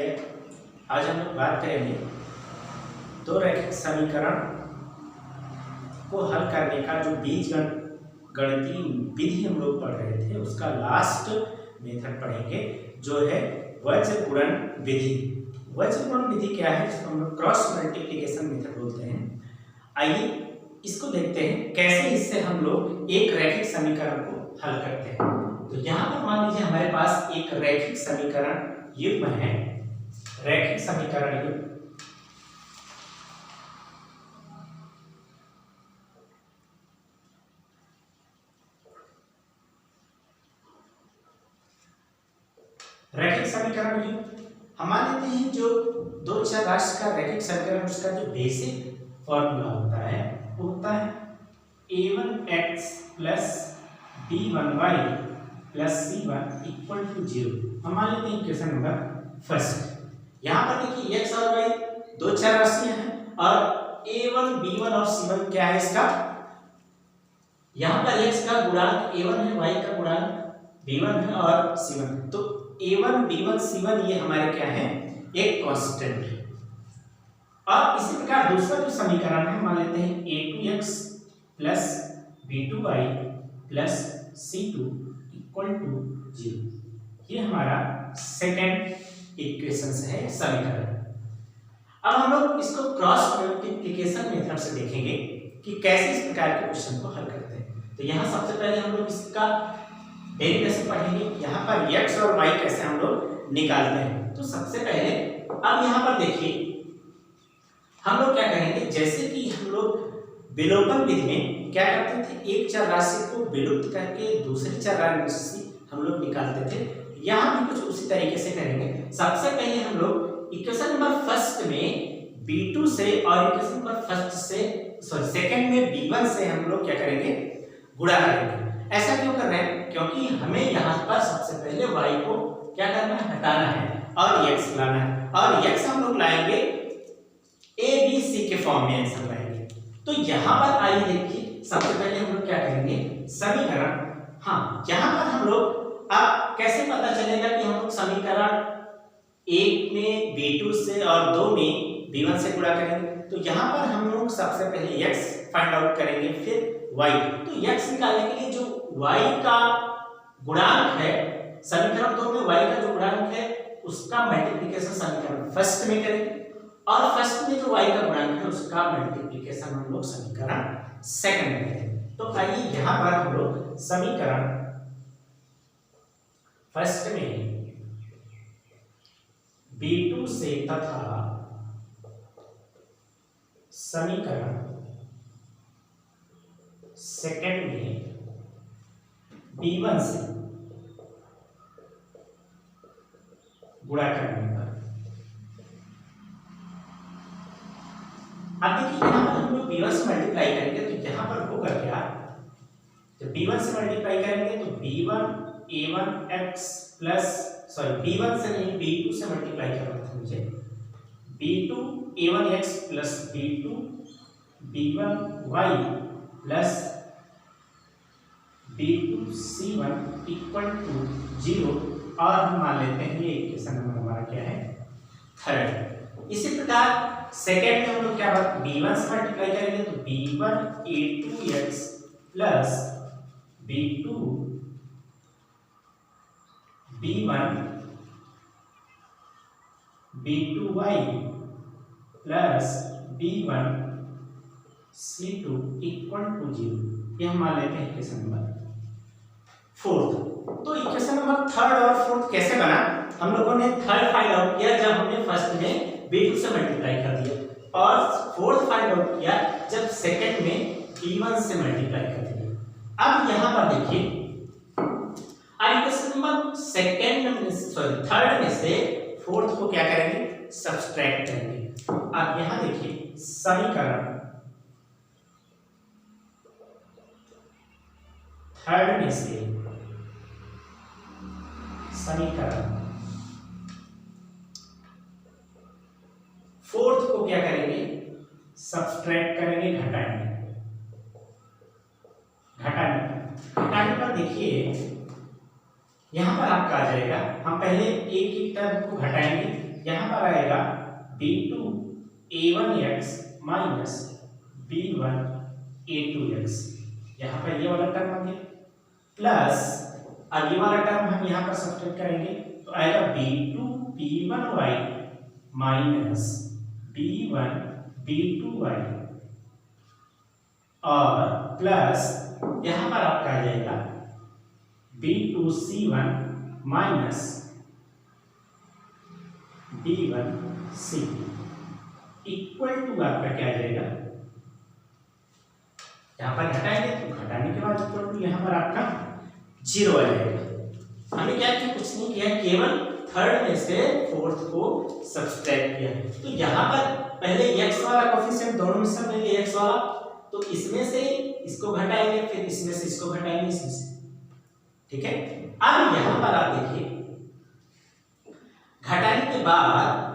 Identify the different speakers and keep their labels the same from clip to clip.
Speaker 1: ये आज हम लोग बात करेंगे दो रैखिक समीकरण को हल करने का जो गणितीय विधि हम लोग पढ़ रहे थे उसका लास्ट मेथड पढ़ेंगे जो है वज्र गुणन विधि। वज्र गुणन विधि क्या है, जिसको हम लोग क्रॉस मल्टीप्लिकेशन मेथड बोलते हैं। आइए इसको देखते हैं कैसे इससे हम लोग एक रैखिक समीकरण को हल करते हैं। तो यहाँ पर मान लीजिए हमारे पास एक रैखिक समीकरण युग्म है, रैखिक समीकरण युग्म रैखिक समीकरण युग्म हम मान लेते हैं जो दो चर राशि का रैखिक समीकरण उसका जो बेसिक फॉर्मूला होता है वो होता है a1x plus b1y plus c1 equal to 0। हम मान लेते हैं इक्वेशन नंबर फर्स्ट। यहाँ पर देखिए x और y दो चर राशियां हैं और a1 b1 और c1 क्या है इसका, यहाँ पर x का गुणांक a1 है, y का गुणांक b1 है और c1। तो a1 b1 c1 ये हमारे क्या है, एक कांस्टेंट है। और इसी प्रकार दूसरा जो समीकरण है मान लेते हैं a2x plus b2y plus c2 equal to 0। ये हमारा सेकेंड इक्वेशन है समीकरण। अब हम लोग इसको क्रॉस मल्टीप्लिकेशन मेथड से देखेंगे कि कैसे इस प्रकार के क्वेश्चन को हल करते हैं। तो यहाँ सबसे पहले हम लोग इसका डेरिवेशन पढ़ेंगे, यहाँ पर x और y कैसे हम लोग निकालते हैं। तो सबसे पहले अब यहाँ पर देखिए हम लोग क्या करेंगे, जैसे कि हम लोग विलोपन विधि में क्या करते थे, एक चर राशि को विलुप्त करके दूसरी चर राशि हम लोग निकालते थे। यहाँ भी कुछ उसी तरीके से करेंगे। सबसे पहले हम लोग इक्वेशन नंबर फर्स्ट में b2 से और इक्वेशन नंबर फर्स्ट से सेकंड में b1 से हम लोग क्या करेंगे, गुणा करेंगे। ऐसा क्यों कर रहे हैं, क्योंकि हमें यहाँ पर सबसे पहले y को क्या करना है, हटाना है और x लाना है। और x हम लोग लाएंगे a b c के फॉर्म में आंसर लाएंगे। तो यहाँ पर आइए देखिए सबसे पहले हम लोग क्या करेंगे, समीकरण, हाँ यहाँ पर हम लोग अब कैसे पता चलेगा कि हम लोग समीकरण एक में b2 से और दो में b1 से गुणा करेंगे। तो यहाँ पर हम लोग सबसे पहले x फाइंड आउट करेंगे, फिर y। तो x निकालने के लिए जो y का गुणांक है समीकरण दो में, y का जो गुणांक है उसका मल्टीप्लिकेशन समीकरण फर्स्ट में करेंगे और फर्स्ट में जो y का गुणांक है उसका मल्टीप्लिकेशन हम लोग समीकरण सेकंड में करेंगे। तो आइए यहाँ पर हम लोग समीकरण फर्स्ट में b2 से तथा समीकरण सेकंड में b1 से गुणा करने पर अब देखिए यहाँ पर हम लोग b1 से मल्टीप्लाई करेंगे तो यहाँ पर होगा क्या, जब b1 से मल्टीप्लाई करेंगे तो b1 a1x प्लस b1 से नहीं b2 से मल्टीप्लाई करना था मुझे, b2 a1x plus b2 b1y plus b2 c1 equal to 0। और हम मान लेते हैं ये इक्वेशन नंबर हमारा क्या है, थर्ड। इसी प्रकार सेकेंड में हम लोग क्या बात b1 से मल्टीप्लाई करेंगे तो b1 a2x plus b2 b1 b2y plus b1 c2 equal to 0। ये हम मान लेते हैं इक्वेशन नंबर फोर्थ। तो इक्वेशन नंबर थर्ड और फोर्थ कैसे बना, हम लोगों ने थर्ड फाइंड आउट किया जब हमने फर्स्ट में b2 से मल्टीप्लाई कर दिया और फोर्थ फाइंड आउट किया जब सेकंड में b1 से मल्टीप्लाई कर दिया। अब यहाँ पर देखिए इक्वेशन नंबर थर्ड में से फोर्थ को क्या करेंगे, सब्सट्रैक्ट करेंगे। अब यहाँ देखिए समीकरण थर्ड में से समीकरण फोर्थ को क्या करेंगे, सब्सट्रैक्ट करेंगे, घटाने पर देखिए यहाँ पर आपका आ जाएगा, हम पहले एक एक टर्म को घटाएंगे यहाँ पर आएगा b2a1x माइनस b1a2x, यहाँ पर ये वाला टर्म आ गया, प्लस अब ये वाला टर्म हम यहाँ पर सब्स्टिट्यूट करेंगे तो आएगा b2b1y माइनस b1b2y और प्लस यहाँ पर आपका आ जाएगा b2c1 minus b1c2 equal to आपका क्या आ जाएगा, यहाँ पर घटाएंगे तो घटाने के बाद इक्वल टू यहाँ पर आपका 0 आ जाएगा। हमने क्या किया, कुछ नहीं किया, केवल थर्ड में से फोर्थ को सब्सट्रैक्ट किया। तो यहाँ पर पहले x वाला कोफिशिएंट दोनों में से पहले x वाला, तो इसमें से इसको घटाएंगे, फिर इसमें से इसको घटाएंगे, इसमें से, ठीक है। अब यहाँ पर आप देखिए घटाने के बाद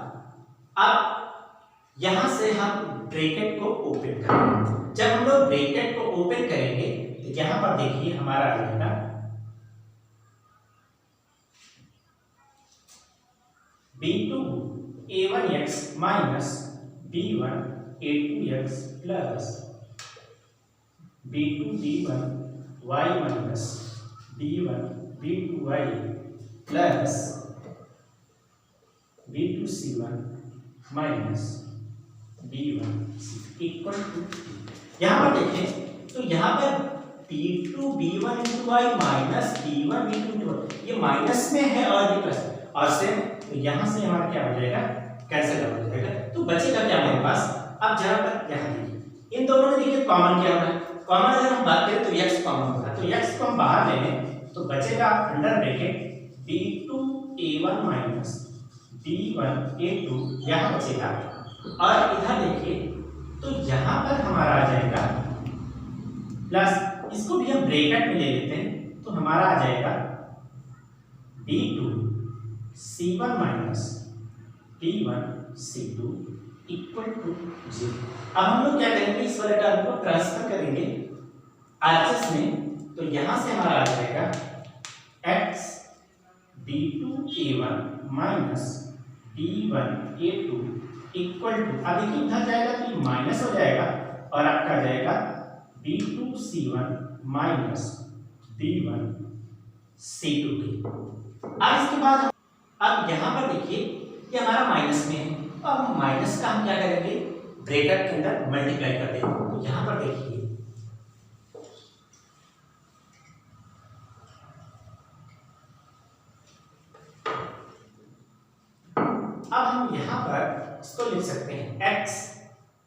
Speaker 1: अब यहां से हम ब्रैकेट को ओपन करेंगे। जब हम लोग ब्रैकेट को ओपन करेंगे तो यहां पर देखिए हमारा आ जाएगा b2a1x minus b1a2x plus b2b1y minus b1b2y plus b2c1 minus b1 equal to, यहाँ पर देखें तो यहाँ पर b2b1y माइनस b1b2 ये माइनस में है और ये प्लस और सेम, तो यहाँ से हमारा क्या हो जाएगा, कैंसिल हो जाएगा। तो बचेगा क्या हमारे पास, अब जरा पर यहाँ देखिए इन दोनों में देखिए कॉमन क्या होगा, कॉमन अगर हम बात करें तो x कॉमन होगा, तो x को हम बाहर ले लें तो बचेगा under bracket b2a1 minus b1a2 यहाँ बचेगा, और इधर देखिए तो यहाँ पर हमारा आ जाएगा प्लस, इसको भी हम ब्रैकेट में ले लेते हैं तो हमारा आ जाएगा b2c1 minus b1c2 equal to 0। अब हम लोग क्या करेंगे, इस वाले टर्म को ट्रांसफर करेंगे आरएचएस में, तो यहाँ से हमारा आ जाएगा x b2a1 minus b1a2 equal to, अब देखिए इधर जाएगा तो ये माइनस हो जाएगा और आपका आ जाएगा b2c1 माइनस b1c2। अब इसके बाद अब यहाँ पर देखिए ये हमारा माइनस में है, तो अब माइनस का हम क्या करेंगे, ब्रैकेट के अंदर मल्टीप्लाई कर देंगे। तो यहाँ पर देखिए अब हम यहाँ पर इसको लिख सकते हैं x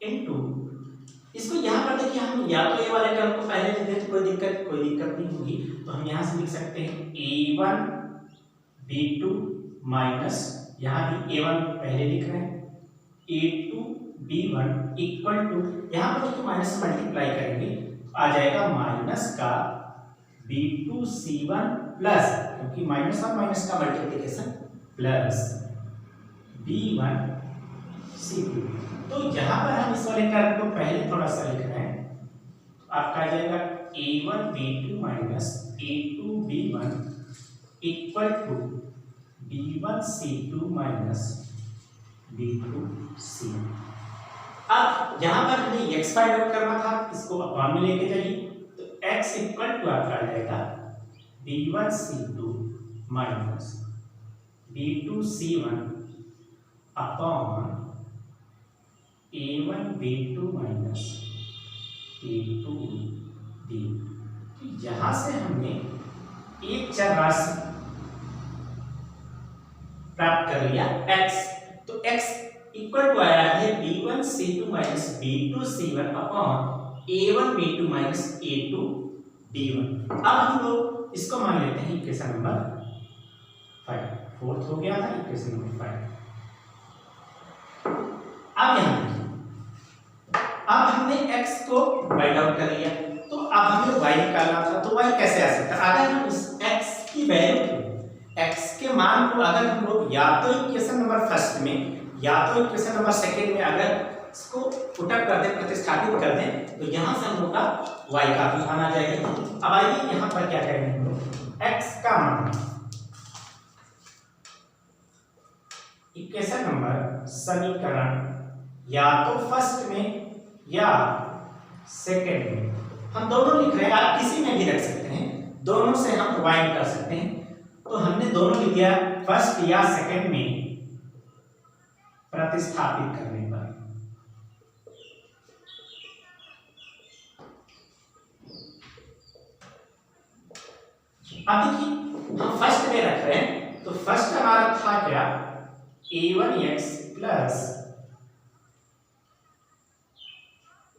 Speaker 1: इंटू, इसको यहाँ पर देखिए हम या तो ये वाले टर्म को पहले लिख दें तो कोई दिक्कत नहीं होगी, तो हम यहाँ से लिख सकते हैं a1 b2 माइनस, यहाँ भी a1 पहले लिख रहे हैं, a2 b1 इक्वल टू, यहाँ पर देखिए माइनस से मल्टीप्लाई करेंगे आ जाएगा माइनस का b2c1 प्लस, क्योंकि माइनस और माइनस का मल्टीप्लिकेशन प्लस b1c2। तो यहाँ पर हम इस वाले टर्म को पहले थोड़ा सा लिख रहे हैं, तो आपका आ जाएगा a1b2 minus a2b1 equal to b1c2 minus b2c1। अब यहाँ पर हमें x फाइंड आउट करना था, इसको अपॉन में लेके जाइए, तो x इक्वल टू आपका आ जाएगा b1c2 minus b2c1 upon a1b2 minus a2b। तो यहां से हमने एक चर राशि प्राप्त कर लिया x, तो x इक्वल टू आया है b1c2 minus b2c1 upon a1b2 minus a2b1। अब हम लोग इसको मान लेते हैं इक्वेशन नंबर 5, फोर्थ हो गया था इक्वेशन नंबर 5। अब यहाँ देखिए, अब हमने x को राइट आउट कर लिया, तो अब हमें y निकालना था, तो y कैसे आ सकता है, अगर हम इस x की वैल्यू x के मान को अगर हम लोग या तो इक्वेशन नंबर फर्स्ट में या तो इक्वेशन नंबर सेकंड में अगर इसको पुट अप कर दें, प्रतिस्थापित कर दें, तो यहाँ से हम लोग का y का भी मान आ जाएगा। अब आइए यहाँ पर क्या करेंगे हम लोग, x का मान इक्वेशन नंबर समीकरण या तो फर्स्ट में या सेकंड में, हम दोनों लिख रहे हैं, आप किसी में भी रख सकते हैं, दोनों से हम कंबाइन कर सकते हैं। तो हमने दोनों लिख दिया फर्स्ट या सेकंड में प्रतिस्थापित करने पर। अब देखिए हम फर्स्ट में रख रहे हैं, तो फर्स्ट हमारा था क्या, a1x plus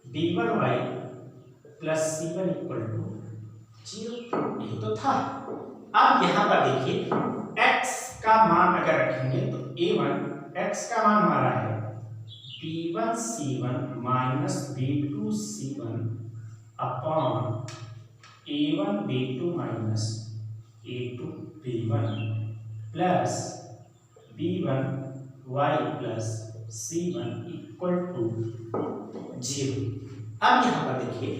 Speaker 1: b1y plus c1 equal to 0, यही तो था। अब यहां पर देखिए x का मान अगर रखेंगे तो a1 x का मान हमारा है b1 c1 minus b2 c1 upon a1 b2 minus a2 b1 plus b1 y plus c1 equal to 0। अब यहाँ पर देखिए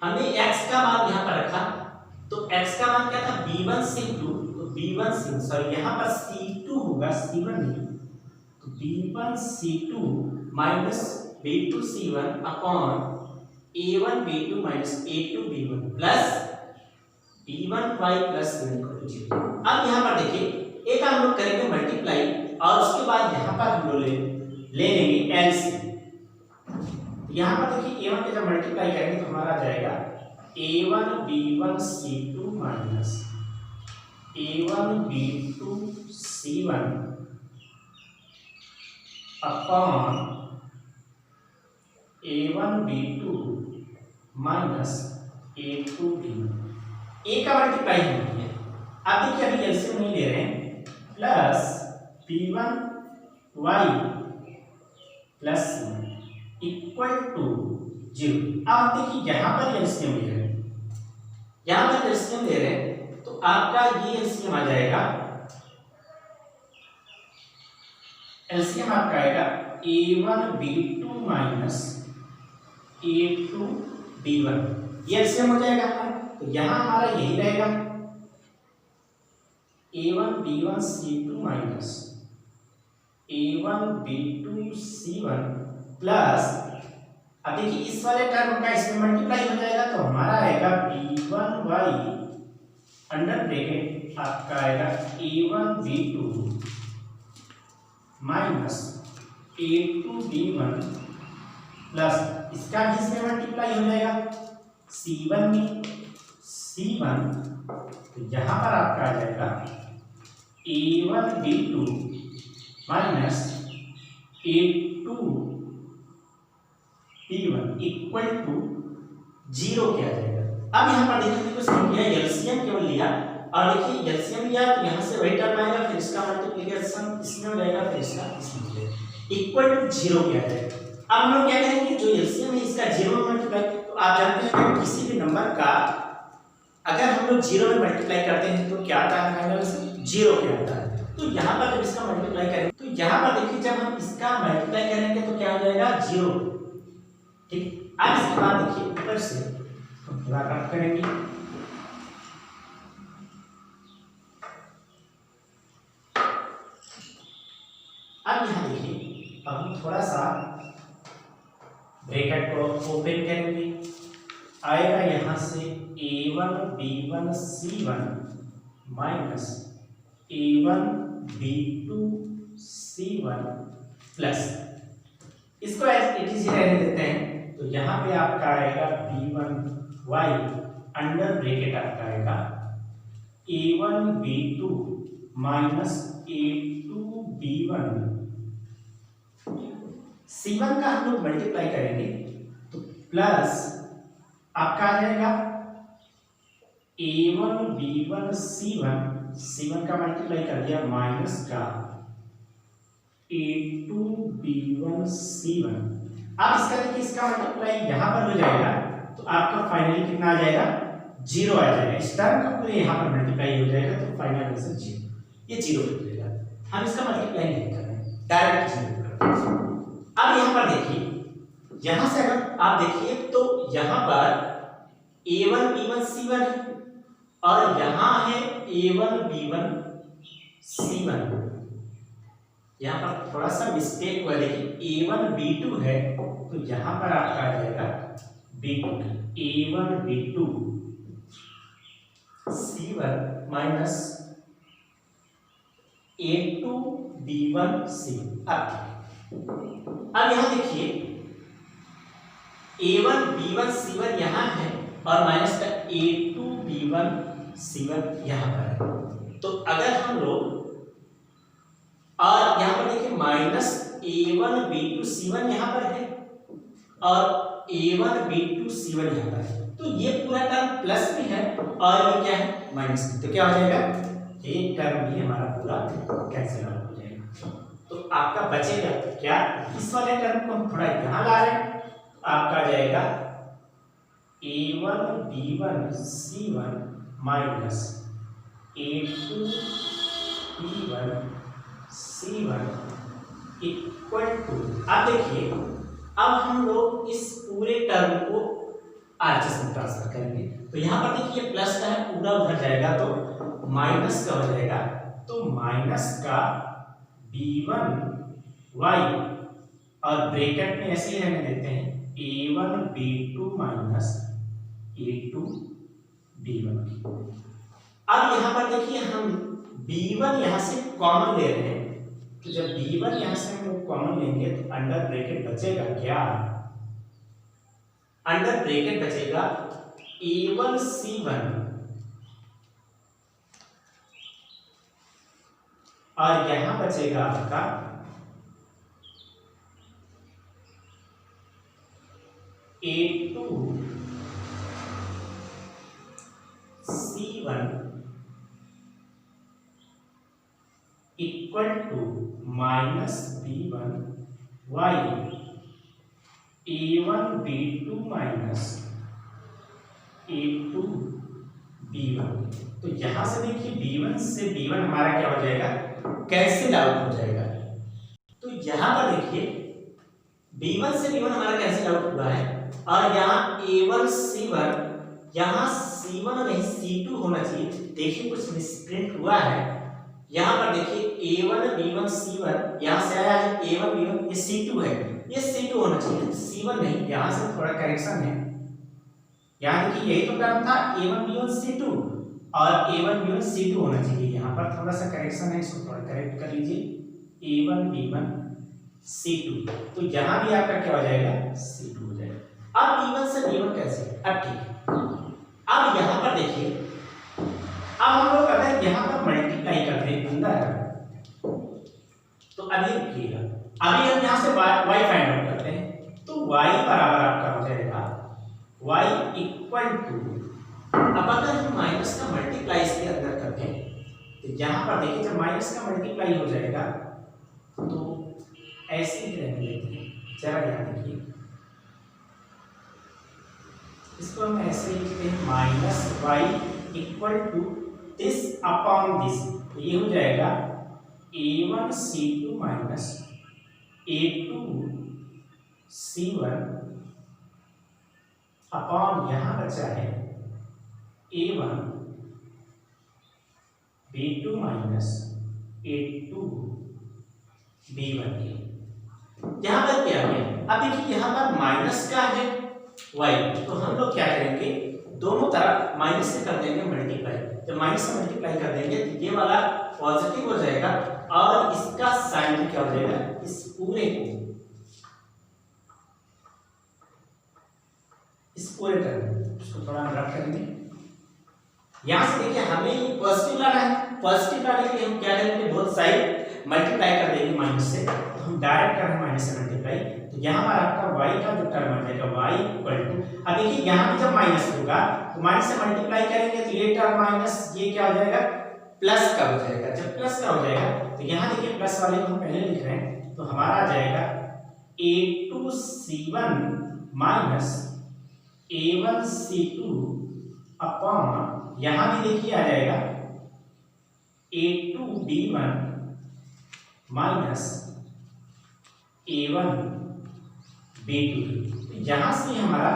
Speaker 1: हमने x का मान यहाँ पर रखा, तो x का मान क्या था b1 c2, तो b1 c सॉरी यहाँ पर c2 होगा c1 नहीं, तो b1 c2 minus b2 c1 upon a1 b2 minus a2 b1 plus b1 y plus c1 equal to 0। अब यहाँ पर देखिए एक हम लोग करेंगे मल्टीप्लाई और उसके बाद यहाँ पर हम लोग ले लेंगे एलसीएम। यहाँ पर देखिए a1 के जब मल्टीप्लाई करेंगे तो हमारा जाएगा a1 b1 c2 minus a1 b2 c1 upon a1 b2 minus a2 b1। a का मल्टीप्लाई नहीं है, आप देखिए अभी एलसीएम नहीं ले रहे हैं, plus b1 y plus equal to 0। आप देखिए यहाँ पर एलसीएम ले रहे हैं, तो आपका ये एलसीएम आ जाएगा, एलसीएम आपका आएगा a1 b2 minus a2 b1, ये एलसीएम हो जाएगा हमारा। तो यहाँ हमारा यही रहेगा a1 b1 c2 minus a1 b2 c1 plus, अब देखिए इस वाले टर्म का इसमें मल्टीप्लाई हो जाएगा तो हमारा आएगा b1y अंडर ब्रैकेट आपका आएगा a1 b2 minus a2 b1 plus इसका भी इसमें मल्टीप्लाई हो जाएगा c1 में c1, तो यहाँ पर आपका आ जाएगा a1 b2 minus a2 b1 equal to 0 किया जाएगा। अब यहाँ पर देखिए कुछ नहीं किया, एलसीएम केवल लिया और देखिए एलसीएम लिया तो यहाँ से वही टर्म आएगा, फिर इसका मल्टीप्लिकेशन इसमें हो जाएगा, फिर इसका इसमें हो जाएगा, इक्वल टू 0 किया जाएगा। अब हम लोग क्या करेंगे, जो एलसीएम है इसका 0 में मल्टीप्लाई, तो आप जानते हैं कि किसी भी नंबर का अगर हम लोग 0 में मल्टीप्लाई करते हैं तो क्या आता है, फाइनल से 0 क्या आता है। तो यहाँ पर जब इसका मल्टीप्लाई करेंगे तो यहाँ पर देखिए जब हम इसका मल्टीप्लाई करेंगे तो क्या हो जाएगा 0, ठीक। अब इसके बाद देखिए ऊपर से हम थोड़ा कट करेंगे, अब यहाँ देखिए अब हम थोड़ा सा ब्रैकेट को ओपन करेंगे, आएगा यहाँ से a1 b1 c1 minus a1 b2 c1 plus, इसको एज इट इज रहने देते हैं, तो यहाँ पे आपका आएगा b1y अंडर ब्रैकेट आपका आएगा a1 b2 minus a2 b1, c1 का हम लोग मल्टीप्लाई करेंगे तो प्लस आपका आ जाएगा a1 b1 c1 का मल्टीप्लाई कर दिया माइनस का a2 b1 c1। अब इसका देखिए इसका मल्टीप्लाई यहाँ पर हो जाएगा तो आपका फाइनली कितना आ जाएगा 0 आ जाएगा, इस टर्म का पूरे यहाँ पर मल्टीप्लाई हो जाएगा तो फाइनल आंसर 0, ये 0 हो जाएगा। हम इसका मल्टीप्लाई नहीं कर रहे हैं, डायरेक्ट 0 कर रहे हैं। अब यहाँ पर देखिए, यहाँ से अगर आप देखिए तो यहाँ पर a1 b1 c1 है और यहाँ है a1 b1 c1, यहाँ पर थोड़ा सा मिस्टेक हुआ, देखिए A1 B2 है तो यहाँ पर आपका आ जाएगा B2, A1 B2 C1 minus A2 B1 C। अब यहाँ देखिए A1 B1 C1 यहाँ है और माइनस का A2 B1 C1 यहाँ पर है। तो अगर हम लोग और यहाँ पर देखिए माइनस A1 B2 C1 यहाँ पर है और A1 B2 C1 यहाँ पर है, तो ये पूरा टर्म प्लस में है और ये क्या है माइनस में, तो क्या हो जाएगा ये टर्म भी हमारा पूरा कैंसिल आउट हो जाएगा। तो आपका बचेगा क्या, इस वाले टर्म को हम थोड़ा यहाँ ला रहे हैं, आपका आ जाएगा A1 B1 C1 minus A2 B1 C1 equal to, अब देखिए अब हम लोग इस पूरे टर्म को आरएचएस में ट्रांसफर करेंगे, तो यहाँ पर देखिए प्लस का है पूरा उधर जाएगा तो माइनस का हो जाएगा, तो माइनस का B1 Y और ब्रैकेट में ऐसे ही रहने देते हैं A1 B2 minus A2 B1। अब यहाँ पर देखिए हम B1 यहाँ से कॉमन ले रहे हैं, तो जब B1 यहाँ से हम लोग कॉमन लेंगे तो अंडर ब्रैकेट बचेगा क्या, अंडर ब्रैकेट बचेगा A1 C1 और यहां बचेगा आपका A2 C1 equal to minus B1 Y A1 B2 minus A2 B1। तो यहां से देखिए B1 से B1 हमारा क्या हो जाएगा कैंसिल आउट हो जाएगा, तो यहां पर देखिए B1 से B1 हमारा कैंसिल आउट हुआ है और यहाँ A1 C1 यहाँ C1 नहीं C2 होना चाहिए, देखिए कुछ मिसप्रिंट हुआ है, यहाँ पर देखिए A1 B1 C1 यहाँ से आया है A1 B1, ये C2 है, ये C2 होना चाहिए C1 नहीं, यहाँ से थोड़ा करेक्शन है, यहाँ देखिए यही तो टर्म था A1 B1 C2 और A1 B1 C2 होना चाहिए, यहाँ पर थोड़ा सा करेक्शन है, इसको थोड़ा करेक्ट कर लीजिए A1 B1 C2, तो यहाँ भी आपका क्या हो जाएगा C2 हो जाएगा। अब B1 से B1 कैसे, अब ठीक है, अब यहाँ पर देखिए अब हम लोग अगर यहाँ पर मल्टीप्लाई करते हैं अंदर, तो अभी रुकिएगा, अभी हम यहाँ से y फाइंड आउट करते हैं, तो y बराबर आपका हो जाएगा y इक्वल टू, अब अगर हम माइनस का मल्टीप्लाई इसके अंदर करते हैं तो यहाँ पर देखिए जब माइनस का मल्टीप्लाई हो जाएगा तो ऐसे ही रहने देते हैं, जरा यहाँ देखिए इसको हम ऐसे ही लिखते हैं minus y equal to this upon this, तो ये हो जाएगा A1 C2 minus A2 C1 upon यहाँ बचा है A1 B2 minus A2 B1 के, यहाँ पर क्या है, अब देखिए यहाँ पर माइनस का है y, तो हम लोग क्या करेंगे दोनों तरफ माइनस से कर देंगे मल्टीप्लाई, जब माइनस से मल्टीप्लाई कर देंगे तो ये वाला पॉजिटिव हो जाएगा और इसका साइन भी क्या हो जाएगा, इस पूरे टर्म इसको थोड़ा रख करेंगे, यहां से देखिए हमें पॉजिटिव लाना है, पॉजिटिव लाने के लिए हम क्या करेंगे बोथ साइड मल्टीप्लाई कर देंगे माइनस से, तो हम डायरेक्ट कर रहे हैं माइनस से मल्टीप्लाई, तो यहाँ पर आपका y का जो टर्म आ जाएगा y इक्वल टू, अब देखिए यहाँ भी जब माइनस होगा तो माइनस से मल्टीप्लाई करेंगे तो ये टर्म माइनस ये क्या हो जाएगा प्लस का हो जाएगा, जब प्लस का हो जाएगा तो यहाँ देखिए प्लस वाले को हम पहले लिख रहे हैं, तो हमारा आ जाएगा A2 C1 minus A1 C2 upon यहाँ भी देखिए आ जाएगा A2 B1 minus A1 B2, तो यहां से हमारा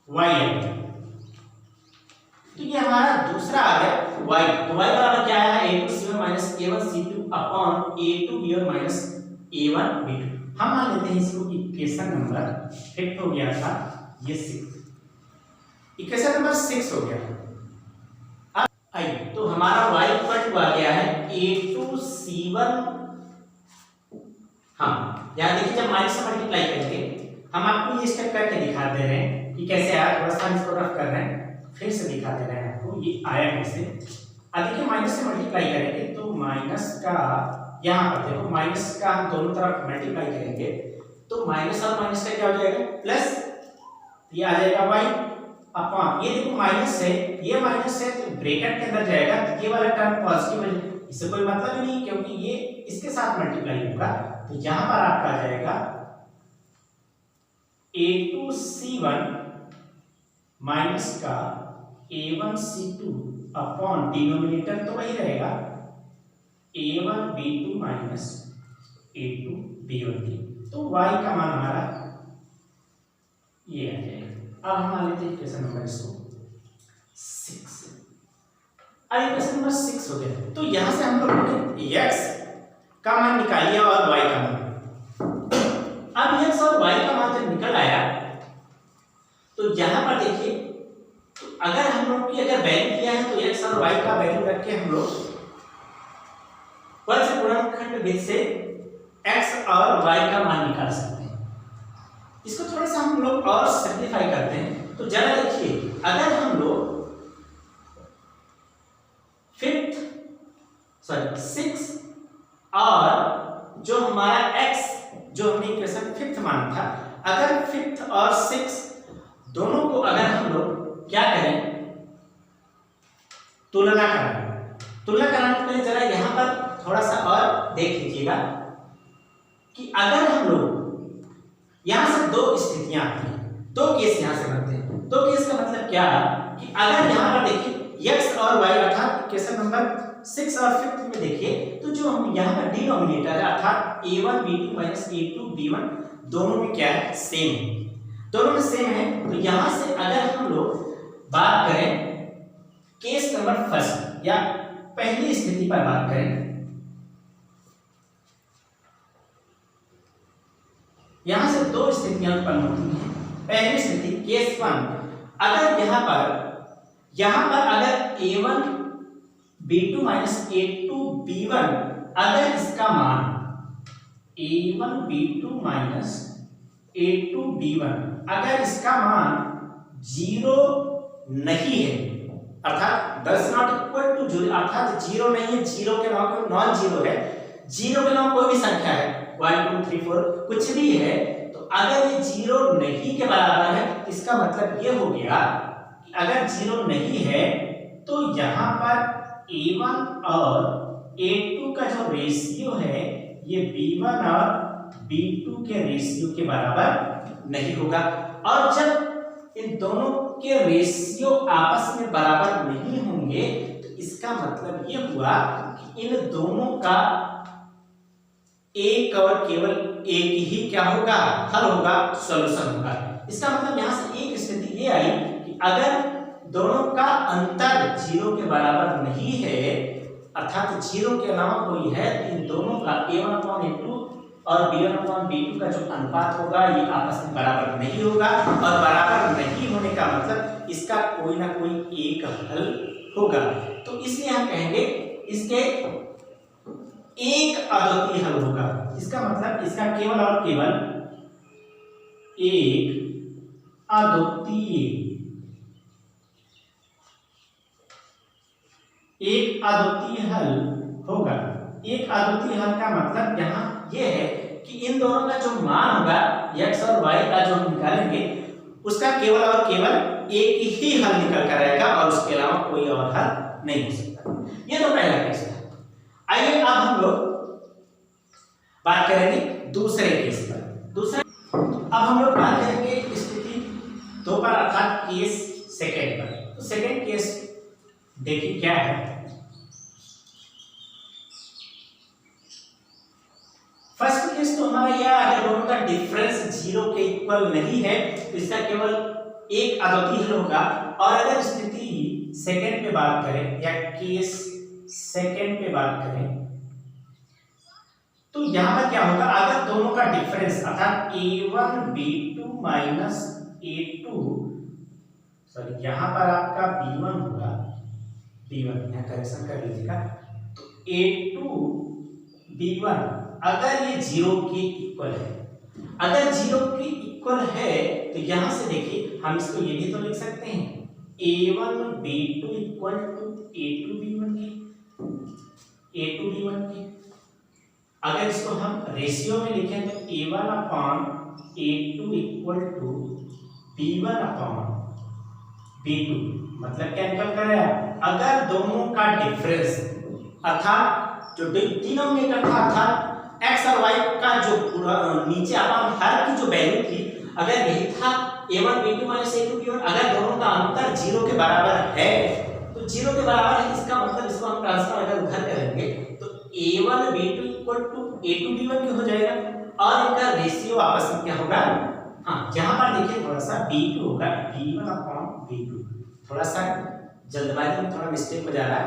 Speaker 1: y आ गया, तो ये हमारा दूसरा आ गया y, तो y बराबर क्या आया A2 C1 minus a1c2 upon a2b1 minus a1b2। हम मान लेते हैं इसको इक्वेशन नंबर फिफ्थ हो गया था, ये 6 इक्वेशन नंबर 6 हो गया। अब आइए तो हमारा y इक्वल टू आ गया है a2c1। हाँ याद देखिए, जब माइनस से मल्टीप्लाई करेंगे हम आपको ये स्टेप करके दिखा दे रहे हैं कि कैसे आया, थोड़ा सा इसको रफ कर रहे हैं, फिर से दिखा दे रहे हैं आपको ये आया कैसे। अब देखिए माइनस से मल्टीप्लाई करेंगे तो माइनस का यहाँ पर देखो, माइनस का हम दोनों तरफ मल्टीप्लाई करेंगे तो माइनस और माइनस का क्या हो जाएगा प्लस, ये आ जाएगा y अपॉन, ये देखो माइनस है, ये माइनस है तो ब्रैकेट के अंदर जाएगा तो ये वाला टर्म पॉजिटिव है, इससे कोई मतलब ही नहीं क्योंकि ये इसके साथ मल्टीप्लाई होगा। तो यहां पर आपका आ जाएगा a2c1 माइनस का a1c2 अपॉन डिनोमिनेटर तो वही रहेगा a1b2 माइनस a2b1। तो y का मान हमारा ये आ जाएगा। अब हम मान लेते हैं इक्वेशन नंबर इसको 6। अब इक्वेशन नंबर 6 हो गया तो यहां से हम लोग ने x का मान निकाल लिया और y का मान। अब x और y का मान जब निकल आया तो यहां पर देखिए, तो अगर हम लोग की अगर वैल्यू किया है तो x और y का वैल्यू रख के हम लोग पद से गुणनखंड विधि से x और y का मान निकाल सकते हैं। इसको थोड़ा सा हम लोग और सिंपलीफाई करते हैं तो जरा देखिए, अगर हम लोग 6 और जो हमारा x जो हमने इक्वेशन 5th माना था, अगर 5th और 6 दोनों को अगर हम लोग क्या करें तुलना करें, तुलना कराने के लिए जरा यहां पर थोड़ा सा और देख लीजिएगा कि अगर हम लोग यहां से दो स्थितियां आती हैं, दो केस यहां से बनते हैं। दो केस का मतलब क्या कि अगर यहां पर देखिए x और y अर्थात इक्वेशन नंबर 6 और 5th में देखिए तो जो हम यहां पर डिनोमिनेटर है अर्थात a1b2 माइनस a2b1 दोनों में क्या है सेम है, दोनों में सेम है। तो यहां से अगर हम लोग बात करें केस नंबर फर्स्ट या पहली स्थिति पर बात करें, यहां से दो स्थितियां उत्पन्न होती हैं। पहली स्थिति केस 1, अगर यहां पर अगर a1b2 माइनस a2b1 अगर इसका मान a1b2 माइनस a2b1 अगर इसका मान 0 नहीं है अर्थात does not equal to 0 अर्थात 0 नहीं है, 0 के अलावा कोई नॉन 0 है, 0 के अलावा कोई भी संख्या है 1 2 3 4 कुछ भी है, तो अगर ये 0 नहीं के बराबर है इसका मतलब ये हो गया कि अगर 0 नहीं है तो यहाँ पर a1 और a2 का जो रेशियो है ये b1 और b2 के रेशियो के बराबर नहीं होगा। और जब इन दोनों के रेशियो आपस में बराबर नहीं होंगे तो इसका मतलब ये हुआ कि इन दोनों का एक और केवल एक ही क्या होगा हल होगा, सॉल्यूशन होगा। इसका मतलब यहां से एक स्थिति ये आई कि अगर दोनों का अंतर 0 के बराबर नहीं है अर्थात 0 के अलावा कोई है, इन दोनों का a1/a2 और b1/b2 का जो अनुपात होगा ये आपस में बराबर नहीं होगा, और बराबर नहीं होने का मतलब इसका कोई ना कोई एक हल होगा। तो इसलिए हम कहेंगे इसके एक अद्वितीय हल होगा। इसका मतलब इसका केवल और केवल एक अद्वितीय हल होगा। एक अद्वितीय हल का मतलब यहाँ ये है कि इन दोनों का जो मान होगा x और y का जो हम निकालेंगे उसका केवल और केवल एक ही हल निकल कर आएगा और उसके अलावा कोई और हल नहीं हो सकता। ये तो पहला केस था। आइए अब हम लोग बात करेंगे दूसरे केस पर। अब हम लोग बात करेंगे स्थिति 2 पर अर्थात केस सेकंड पर। तो सेकंड केस देखिए क्या है। फर्स्ट केस तो हमारा यह अगर दोनों का डिफरेंस 0 के इक्वल नहीं है तो इसका केवल एक अद्वितीय हल होगा। और अगर स्थिति सेकंड पे बात करें या केस सेकेंड पे बात करें तो यहां पर क्या होगा, अगर दोनों का डिफरेंस अर्थात a1 b2 minus a2, sorry यहां पर आपका b1 होगा, b1 यहां करेक्शन कर लीजिएगा, तो a2 b1 अगर ये 0 के इक्वल है, अगर 0 के इक्वल है तो यहां से देखिए हम इसको ये भी तो लिख सकते हैं a1 b2 equal to a2 b1 की। अगर इसको हम रेशियो में लिखें तो a1 upon a2 equal to b1 upon b2, मतलब क्या निकल कर आया, अगर दोनों का डिफरेंस अर्थात जो डिनोमिनेटर था अर्थात x और y का जो नीचे अपॉन हर की जो वैल्यू थी, अगर यही था a1 b2 minus a2 b1, अगर दोनों का अंतर 0 के बराबर है तो 0 के बराबर है, इसका मतलब इसको हम ट्रांसफर अगर उधर करेंगे तो a1 b2 equal to a2 b1 की हो जाएगा और इनका रेशियो आपस में क्या होगा, हाँ जहां पर देखिए थोड़ा सा b2 होगा b1 अपॉन b2, थोड़ा सा जल्दबाजी में थोड़ा मिस्टेक हो जा रहा है।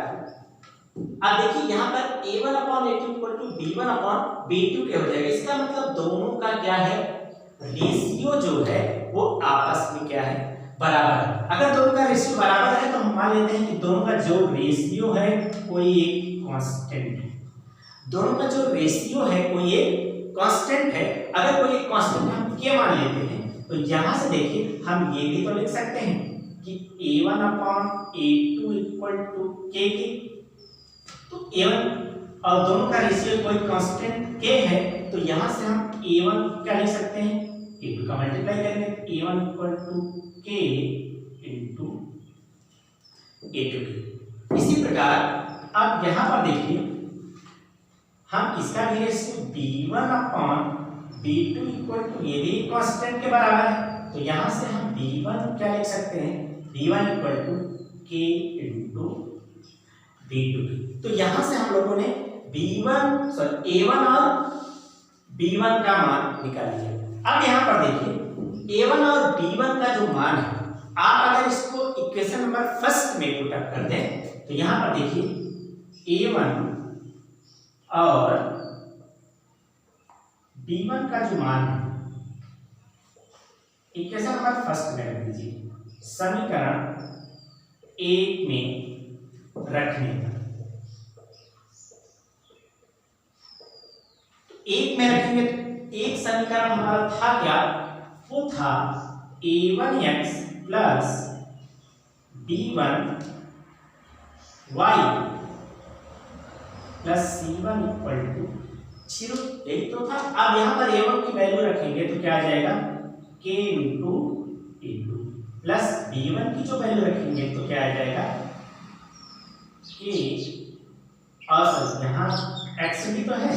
Speaker 1: अब देखिए यहाँ पर a1 upon a2 equal to b1 upon b2 के हो जाएगा, इसका मतलब दोनों का क्या है, रेशियो जो है वो आपस में क्या है, बराबर है। अगर दोनों का रेशियो बराबर है तो हम मान लेते हैं कि दोनों का जो रेशियो है कोई एक कांस्टेंट है, दोनों का जो रेशियो है कोई एक कांस्टेंट है। अगर कोई एक कांस्टेंट हम k मान लेते हैं तो यहां से देखिए हम ये भी तो लिख सकते हैं कि a1 upon a2 equal to k के, तो a1 और दोनों का रेशियो कोई कांस्टेंट k है तो यहां से हम a1 क्या लिख सकते हैं, a2 का मल्टीप्लाई करेंगे a1 equal to k into a2। इसी प्रकार अब यहां पर देखिए हम इसका भी ratio b1 upon b2 equal to, ये भी कांस्टेंट के बराबर है तो यहां से हम b1 क्या लिख सकते हैं, b1 equal to k into b2। तो यहां से हम लोगों ने b1 सॉरी a1 और b1 का मान निकाल लिया। अब यहां पर देखिए a1 और b1 का जो मान है, आप अगर इसको इक्वेशन नंबर फर्स्ट में पुट अप कर दें तो यहां पर देखिए a1 और b1 का जो मान है इक्वेशन नंबर फर्स्ट में रख दीजिए, समीकरण 1 में रखने पर, एक में रखेंगे तो एक समीकरण हमारा था क्या, वो था a1x plus b1y plus c1 equal to 0, यही तो था। अब यहाँ पर a1 की वैल्यू रखेंगे तो क्या आ जाएगा k into a2 plus b1 की जो वैल्यू रखेंगे तो क्या आ जाएगा k, और यहाँ x भी तो है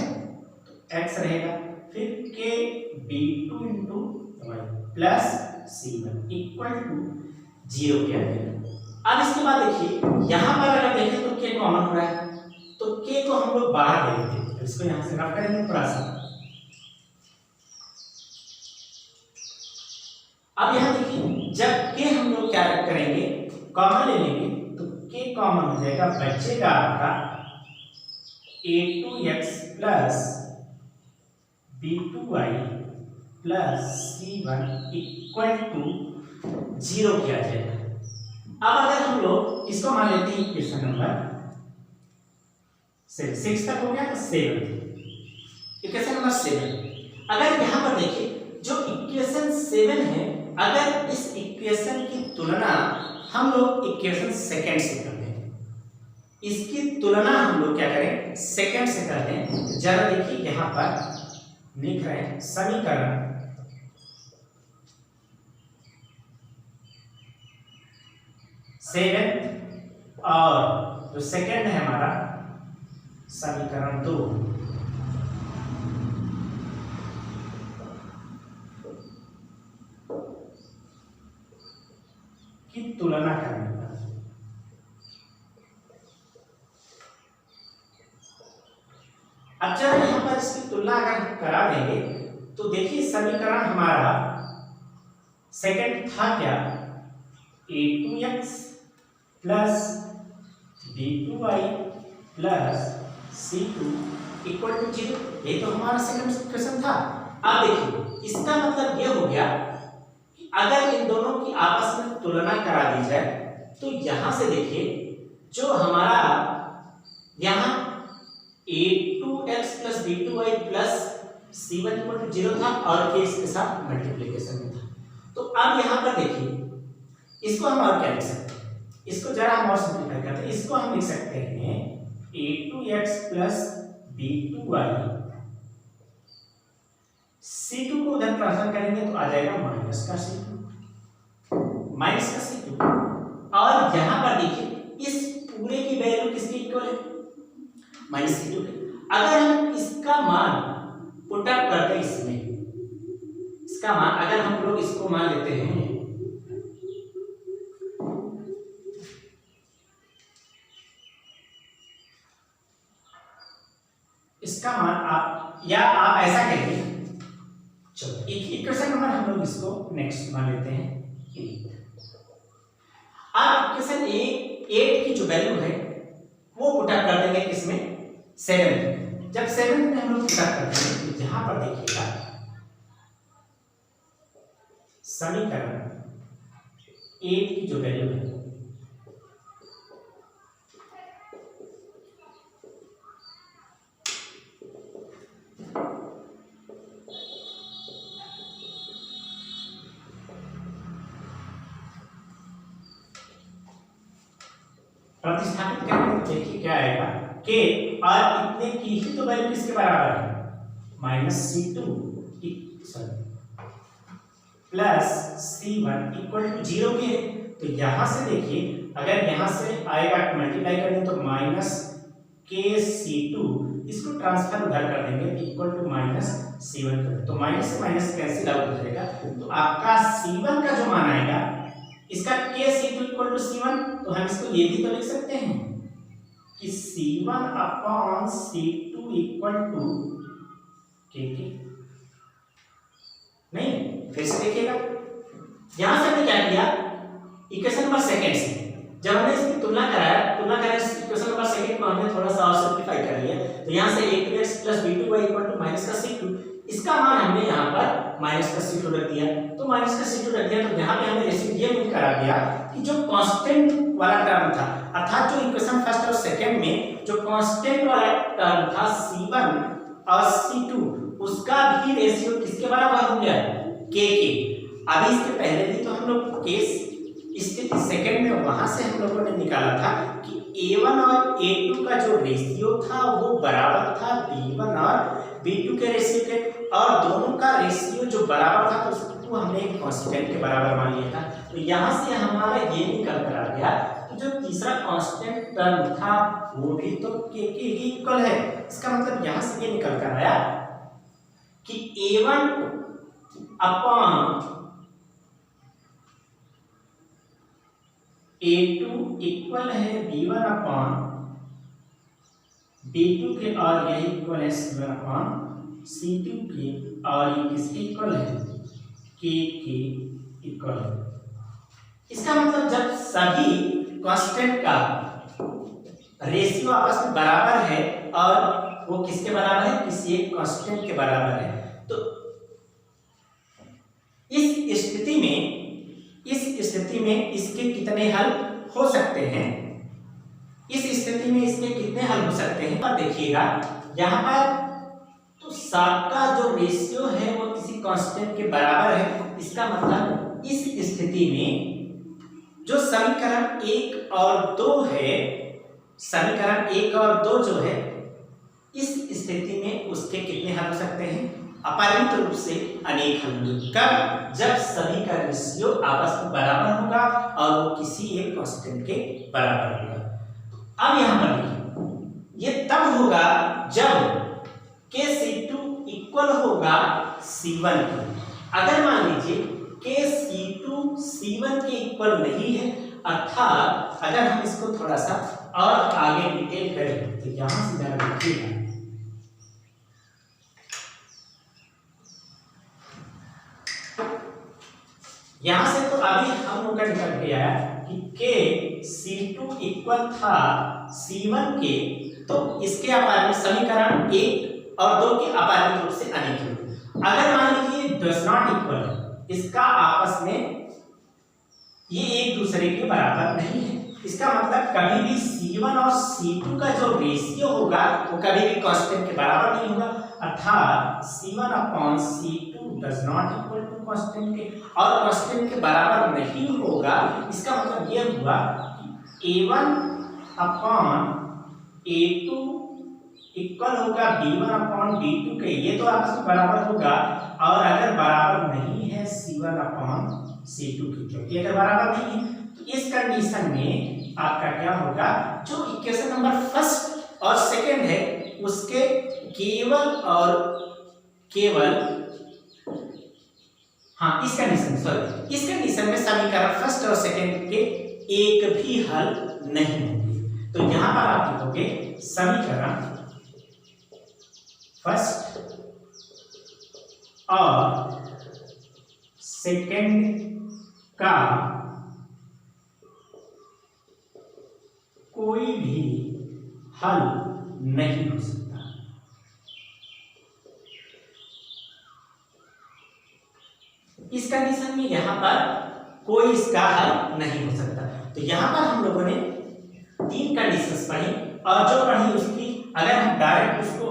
Speaker 1: x रहेगा, फिर k b2 into y plus c1 equal to 0 क्या है। अब इसके बाद देखिए यहाँ पर अगर देखें तो k कॉमन हो रहा है तो k को हम लोग बाहर ले लेते हैं, इसको यहाँ से रफ करेंगे थोड़ा सा। अब यहाँ देखिए जब k हम लोग क्या करेंगे, कॉमन ले लेंगे तो k कॉमन हो जाएगा, बचेगा आपका a2x plus b2y plus c1 equal to 0 किया जाएगा। अब अगर हम लोग इसको मान लेते हैं इक्वेशन नंबर 6 तक हो गया तो 7, इक्वेशन नंबर 7। अगर यहां पर देखिए जो इक्वेशन 7 है, अगर इस इक्वेशन की तुलना हम लोग इक्वेशन सेकंड से कर दें, इसकी तुलना हम लोग क्या करें सेकंड से कर दें। जरा देखिए यहां पर लिख रहे हैं समीकरण 7 और जो सेकंड है हमारा समीकरण 2। की तुलना करने पर अब जब यहां पर इसकी तुलना अगर करा देंगे तो देखिए समीकरण हमारा सेकंड था क्या, a2x plus b2y plus C2 equal to 0। ये तो हमारा सेकंड इक्वेशन था। अब देखिए इसका मतलब ये हो गया कि अगर इन दोनों की आपस में तुलना करा दी जाए तो यहां से देखिए जो हमारा यहां a2x + b2y + c1 = 0 था और k इसके साथ मल्टीप्लिकेशन में था। तो अब यहां पर देखिए इसको हम और क्या लिख सकते हैं, इसको जरा हम और सिंपलीफाई करते हैं। इसको हम लिख सकते हैं a2x + b2y, c2 को उधर ट्रांसफर करेंगे तो आ जाएगा माइनस का c2 और यहां पर देखिए इस पूरे की वैल्यू किसके इक्वल है, -c2 के। अगर हम इसका मान पुट अप करते हैं इसमें, इसका मान अगर हम लोग इसको मान लेते हैं इसका मान आप ऐसा कहेंगे, चलो एक इक्वेशन नंबर हम लोग इसको नेक्स्ट मान लेते हैं 8। अब इक्वेशन 8 की जो वैल्यू है वो पुट अप कर देंगे किसमें, 7। जब 7 में हम लोग पुट अप करते हैं तो यहां पर देखिएगा समीकरण 8 की जो वैल्यू है प्रतिस्थापित करेंगे तो देखिए क्या आएगा, k और इतने की ही तो वैल्यू किसके बराबर है, -c2 plus c1 equal to 0 के। तो यहां से देखिए अगर यहां से आएगा मल्टीप्लाई करेंगे तो -kc2, इसको ट्रांसफर उधर कर देंगे इक्वल टू -c1, तो माइनस से माइनस कैंसिल आउट हो जाएगा। तो आपका c1 का जो मान आएगा इसका kc2 इक्वल टू c1, तो हम इसको ये भी तो लिख सकते हैं कि c1 upon c2 equal to k। नहीं, फिर से देखिएगा यहां से हमने क्या किया, इक्वेशन नंबर सेकंड से जब हमने इसकी तुलना कराया इक्वेशन नंबर सेकंड को हमने थोड़ा सा और सिंपलीफाई कर लिया। तो यहां से a2x + b2y = -c2, इसका मान हमने यहां पर -c2 रख दिया। तो -c2 रख दिया तो यहां पे हमें रेसिड्यू करा दिया कि जो कांस्टेंट वाला टर्म था, अर्थात जो इक्वेशन फर्स्ट और सेकंड में जो कांस्टेंट वाला टर्म था c1 और c2, उसका भी रेशियो किसके बराबर हो गया, k के। अभी इसके पहले भी तो हम लोग केस स्थिति सेकंड में वहां से हम लोगों ने निकाला था कि a1 और a2 का जो रेशियो था वो बराबर था b1 और b2 के रेशियो के, और दोनों का रेशियो जो बराबर था तो उसको हमने एक कांस्टेंट के बराबर मान लिया था। तो यहां से हमारा ये निकल कर आ गया कि जो तीसरा कांस्टेंट टर्म था वो भी तो k के ही इक्वल है। इसका मतलब यहां से ये निकल कर आया कि a1 अपॉन a2 इक्वल है b1 अपॉन b2 के, और यही इक्वल है c1 अपॉन c2 के, और ये किसके इक्वल है, k के इक्वल है। इसका मतलब जब सभी कांस्टेंट का रेशियो आपस में बराबर है और वो किसके बराबर है, किसी एक कांस्टेंट के बराबर है, तो इस स्थिति में इसके कितने हल हो सकते हैं, इस स्थिति में इसके कितने हल हो सकते हैं। और देखिएगा यहाँ पर तो सबका जो रेशियो है वो किसी कांस्टेंट के बराबर है। इसका मतलब इस स्थिति में जो समीकरण 1 और 2 है, समीकरण 1 और 2 जो है, इस स्थिति में उसके कितने हल हो सकते हैं, अपरिमित रूप से अनेक हल। कब, जब सभी का रेशियो आपस में बराबर होगा और वो किसी एक कांस्टेंट के बराबर होगा। अब यहां पर देखिए ये तब होगा जब kc2 इक्वल होगा c1 के। अगर मान लीजिए kc2 c1 के इक्वल नहीं है, अर्थात अगर हम इसको थोड़ा सा और आगे डिटेल करें तो यहां से जरा देखिएगा, यहां से तो अभी हम लोग का निकल के आया कि kc2 इक्वल था c1 के, तो इसके अपार्थिक समीकरण 1 और 2 के अपार्थिक रूप से अनेक। अगर मान लीजिए डज नॉट इक्वल, इसका आपस में ये एक दूसरे के बराबर नहीं है, इसका मतलब कभी भी C1 और C2 का जो रेशियो होगा वो कभी भी कांस्टेंट के बराबर नहीं होगा, अर्थात C1/C2 does not equal to constant के, और कांस्टेंट के बराबर नहीं होगा। इसका मतलब ये हुआ कि A1/A2 इक्वल होगा B1/B2 के, ये तो आपस में बराबर होगा, और अगर बराबर नहीं है C1/C2 की, क्योंकि अगर बराबर नहीं है तो इस कंडीशन में आपका क्या होगा, जो इक्वेशन नंबर फर्स्ट और सेकंड है उसके केवल और केवल, इस कंडीशन में समीकरण फर्स्ट और सेकंड के एक भी हल नहीं होंगे। तो यहां पर आप लिखोगे समीकरण फर्स्ट और सेकंड का कोई भी हल नहीं हो सकता। इस कंडीशन में यहां पर कोई इसका हल नहीं हो सकता। तो यहां पर हम लोगों ने 3 कंडीशंस पढ़ी, और जो पढ़ी उसकी अगर हम डायरेक्ट उसको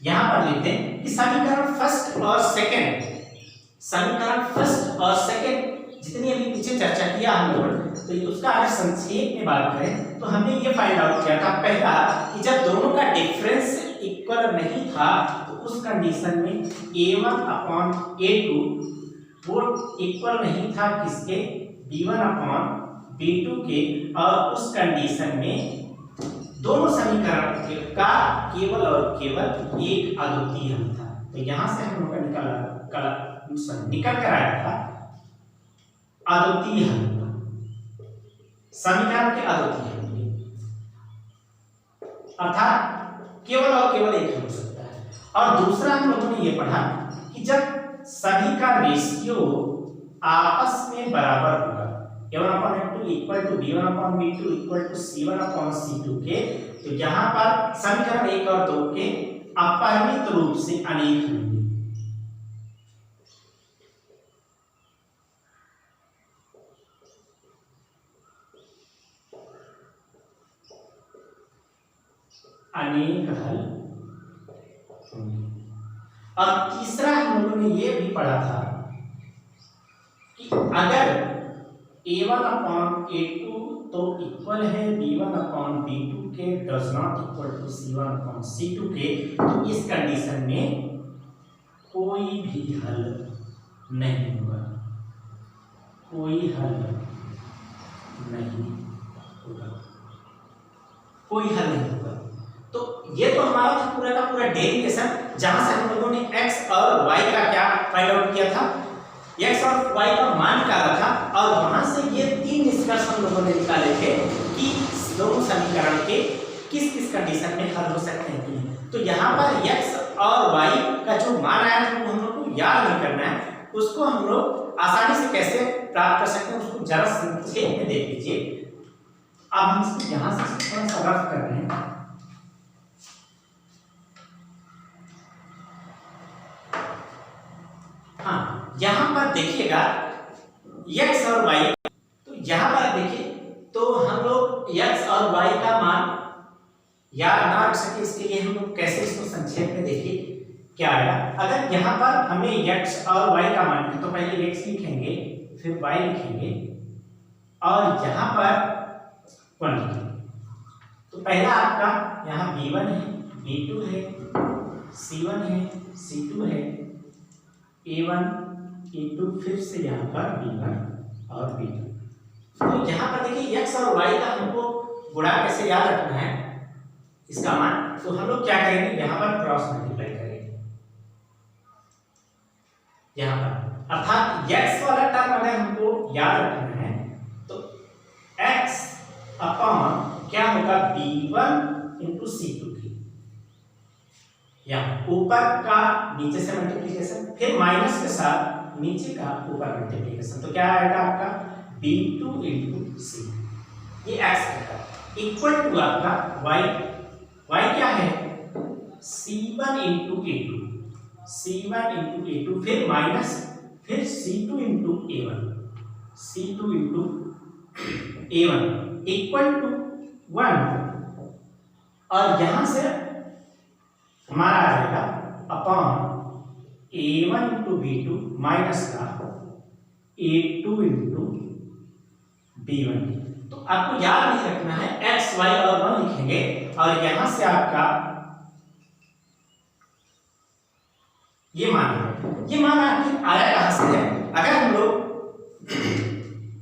Speaker 1: यहां पर लेते हैं कि समीकरण फर्स्ट और सेकंड जितनी अभी पीछे चर्चा किया हम लोगों ने, तो उसका अगर संक्षेप में बात करें तो हमने ये फाइंड आउट किया था पहला कि जब दोनों का डिफरेंस इक्वल नहीं था तो उस कंडीशन में A1/A2 वो इक्वल नहीं था किसके, B1/B2 के, और उस कंडीशन में दोनों समीकरण का केवल और केवल एक अद्वितीय हल था। तो यहां से हम लोग का निकल कर आया था अद्वितीय हल, समीकरण के अद्वितीय हल, अर्थात केवल और केवल एक हो सकता है। और दूसरा हम लोगों ने ये पढ़ा कि जब सभी का रेशियो आपस में बराबर होगा, A1/A2 equal to B1/B2 equal to C1/C2 के, तो यहां पर समीकरण 1 और 2 के अपरिमित रूप से अनेक होंगे। अनेक हल होंगे। और तीसरा हम लोगों ने ये भी पढ़ा था कि अगर A1/A2 तो इक्वल है B1/B2 के, does not equal to C1/C2 के, तो इस कंडीशन में कोई भी हल नहीं होगा, कोई हल नहीं होगा, कोई हल नहीं होगा। तो ये तो हमारा था पूरा का पूरा डेरिवेशन, जहां से हम लोगों ने x और y का क्या फाइंड आउट किया था, x और y का मान निकाला था, और वहां से ये 3 निष्कर्ष हम लोगों ने निकाले थे कि दोनों समीकरण के किस किस कंडीशन में हल हो सकते हैं कि नहीं। तो यहाँ पर x और y का जो मान आया था वो हम लोग को याद नहीं करना है, उसको हम लोग आसानी से कैसे प्राप्त कर सकते हैं उसको जरा संक्षेप में देख लीजिए। अब हम इसको यहाँ से थोड़ा सा रफ कर रहे हैं। यहाँ पर देखिएगा x और y, तो यहाँ पर देखिए तो हम लोग x और y का मान याद ना रख सके, इसके लिए हम लोग कैसे इसको संक्षेप में देखिए क्या आया। अगर यहाँ पर हमें x और y का मान, तो पहले x लिखेंगे फिर y लिखेंगे और यहाँ पर 1 लिखेंगे। तो पहला आपका यहाँ B1 है, B2 है, C1 है, C2 है, A1 A2, फिर से यहाँ पर B1 और B2। तो यहाँ पर देखिए x और y का हमको गुणा कैसे याद रखना है इसका मान, तो हम लोग क्या करेंगे, यहाँ पर क्रॉस मल्टीप्लाई करेंगे यहाँ पर, अर्थात x वाला टर्म अगर हमको याद रखना है तो x अपॉन क्या होगा B1 इंटू C2 की, यहाँ ऊपर का नीचे से मल्टीप्लिकेशन, फिर माइनस के साथ नीचे का ऊपर मल्टीप्लिकेशन, तो क्या आएगा आपका B2 इंटू C, ये x का। इक्वल टू आपका y, y क्या है C1 into A2, C1 into A2 फिर माइनस फिर C2 into A1, C2 into A1 equal to 1 और यहां से हमारा आ जाएगा upon A1 into B2 minus का A2 इंटू B1। तो आपको याद नहीं रखना है x y और 1 लिखेंगे और यहां से आपका ये मान आखिर आया कहां से है। अगर हम लोग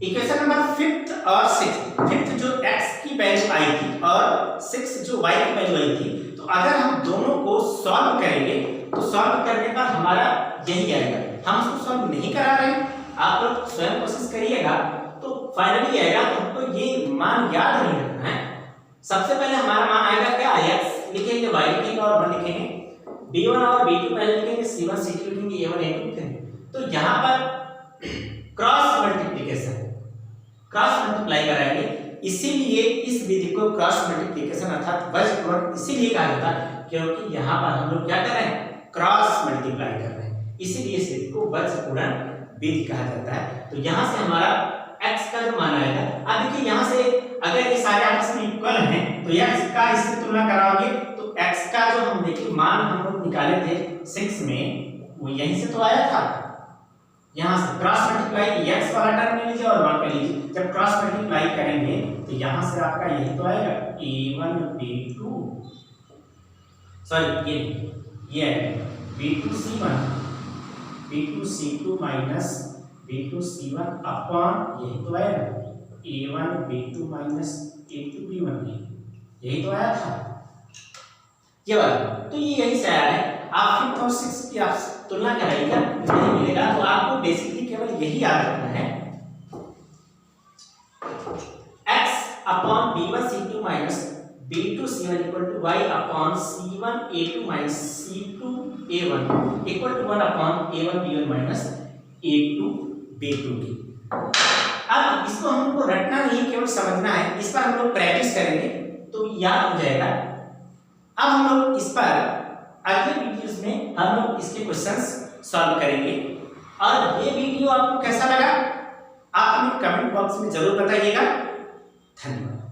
Speaker 1: इक्वेशन नंबर फिफ्थ और सिक्स्थ, फिफ्थ जो x की वैल्यू आई थी और सिक्स्थ जो y की वैल्यू आई थी, तो अगर हम दोनों को सॉल्व करेंगे तो सॉल्व करने पर हमारा यही आएगा। हम उसको सॉल्व नहीं करा रहे हैं, आप लोग स्वयं कोशिश करिएगा तो फाइनली आएगा। तो हमको ये मान याद नहीं रखना है। सबसे पहले हमारा मान आएगा क्या, x लिखेंगे, y लिखेंगे और 1 लिखेंगे, b1 और b2 पहले लिखेंगे, c1 c2 लिखेंगे, a1 a2 लिखेंगे। तो यहाँ पर क्रॉस मल्टीप्लिकेशन, क्रॉस मल्टीप्लाई कराएंगे, इसीलिए इस विधि को क्रॉस मल्टीप्लिकेशन अर्थात वज्र गुणन इसीलिए कहा जाता है क्योंकि यहाँ पर हम लोग क्या कर रहे हैं, क्रॉस मल्टीप्लाई कर रहे हैं, इसीलिए इस विधि को वज्र गुणन विधि कहा जाता है। तो यहाँ से हमारा x का जो मान आएगा, अब देखिए यहाँ से अगर ये सारे आपस में इक्वल हैं तो x का इससे तुलना कराओगे तो x का जो हम देखिए मान हम लोग निकाले थे 6 में वो यहीं से तो आया था। यहाँ से क्रॉस मल्टीप्लाई x वाला टर्म ले लीजिए और 1 कर लीजिए, जब क्रॉस मल्टीप्लाई करेंगे तो यहाँ से आपका यही तो आएगा a1 b2 सॉरी ये b2 c1 b2 c2 minus b2 c1 upon यही तो आएगा a1 b2 minus a2 b1, यही तो आया था ये वाला। तो ये यही से आया है। आप फिफ्थ और सिक्स्थ की आप तुलना कराइएगा नहीं मिलेगा, तो आपको बेसिकली केवल यही याद रखना है x upon b1 c2 minus b2 c1 equal to y upon c1 a2 minus c2 a1 equal to 1 upon a1 b1 minus a2 b2 की। अब इसको हमको रटना नहीं, केवल समझना है। इस पर हम लोग प्रैक्टिस करेंगे तो याद हो जाएगा। अब हम लोग इस पर अगले वीडियोस में हम लोग इसके क्वेश्चंस सॉल्व करेंगे। और ये वीडियो आपको कैसा लगा आप हमें कमेंट बॉक्स में जरूर बताइएगा। धन्यवाद।